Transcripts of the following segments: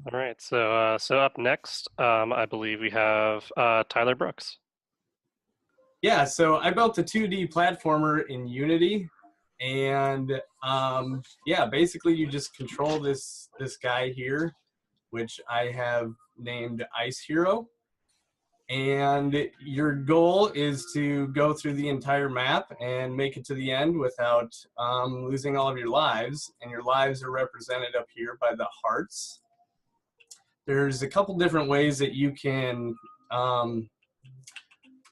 All right, so up next, I believe we have Tyler Brooks. Yeah, so I built a 2D platformer in Unity, and yeah, basically you just control this guy here, which I have named Ice Hero, and your goal is to go through the entire map and make it to the end without losing all of your lives, and your lives are represented up here by the hearts. There's a couple different ways that you can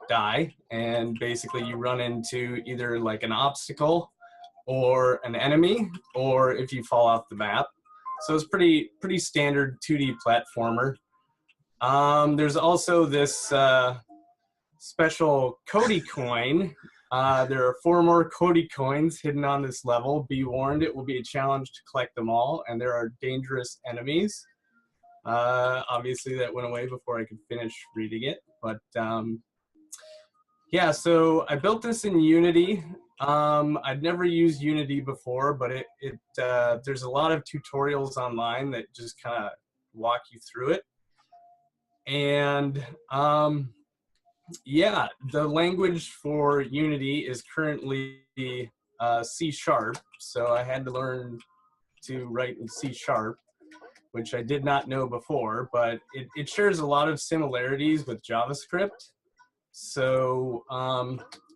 die, and basically you run into either like an obstacle or an enemy, or if you fall off the map. So it's pretty standard 2D platformer. There's also this special Cody coin. There are 4 more Cody coins hidden on this level. Be warned, it will be a challenge to collect them all, and there are dangerous enemies. Obviously that went away before I could finish reading it, but yeah, so I built this in Unity. I'd never used Unity before, but there's a lot of tutorials online that just kind of walk you through it. And yeah, the language for Unity is currently C#, so I had to learn to write in C#, which I did not know before, but it shares a lot of similarities with JavaScript. So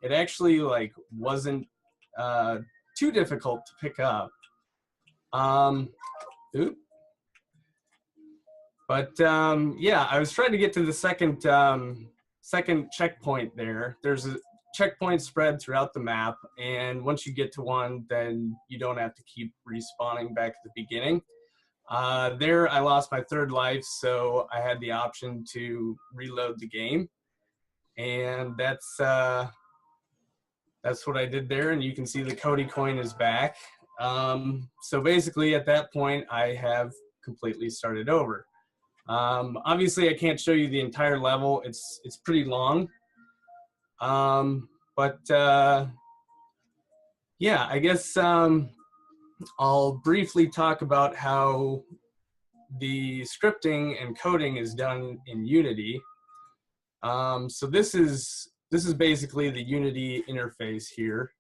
it actually like wasn't too difficult to pick up. But yeah, I was trying to get to the second checkpoint there. There's a checkpoint spread throughout the map, and once you get to one, then you don't have to keep respawning back at the beginning. There I lost my 3rd life, so I had the option to reload the game. And that's what I did there, and you can see the Cody coin is back. So basically at that point I have completely started over. Obviously I can't show you the entire level, it's pretty long, but yeah, I guess I'll briefly talk about how the scripting and coding is done in Unity. So this is basically the Unity interface here,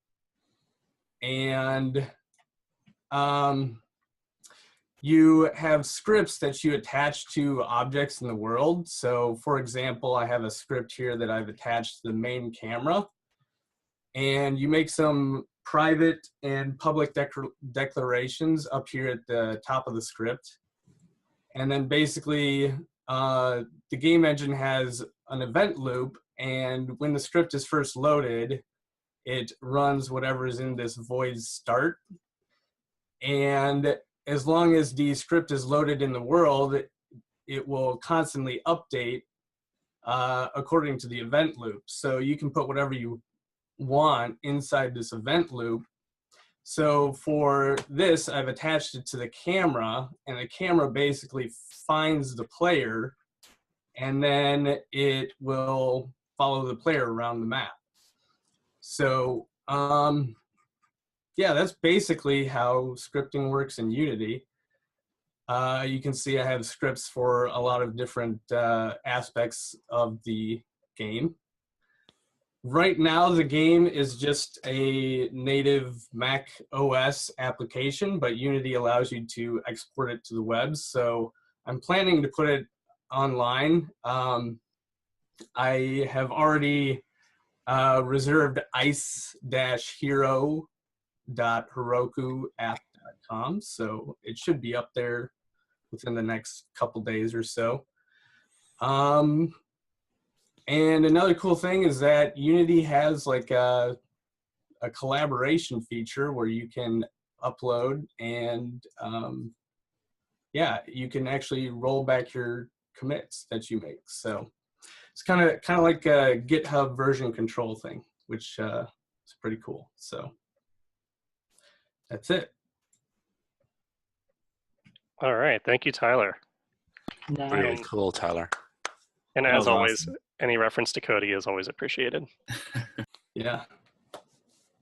and you have scripts that you attach to objects in the world. So for example, I have a script here that I've attached to the main camera, and you make some private and public declarations up here at the top of the script. And then basically the game engine has an event loop, and when the script is first loaded, it runs whatever is in this void start. And as long as the script is loaded in the world, it will constantly update according to the event loop. So you can put whatever you want inside this event loop. So for this, I've attached it to the camera, and the camera basically finds the player, and then it will follow the player around the map. So yeah, that's basically how scripting works in Unity. You can see I have scripts for a lot of different aspects of the game. Right now, the game is just a native Mac OS application, but Unity allows you to export it to the web. So I'm planning to put it online. I have already reserved ice-hero.heroku.app.com, so it should be up there within the next couple days or so. And another cool thing is that Unity has like a collaboration feature where you can upload, and yeah, you can actually roll back your commits that you make. So it's kind of like a GitHub version control thing, which is pretty cool. So that's it. All right, thank you, Tyler. Very cool, Tyler. And That as was always, awesome. any reference to Cody is always appreciated. Yeah.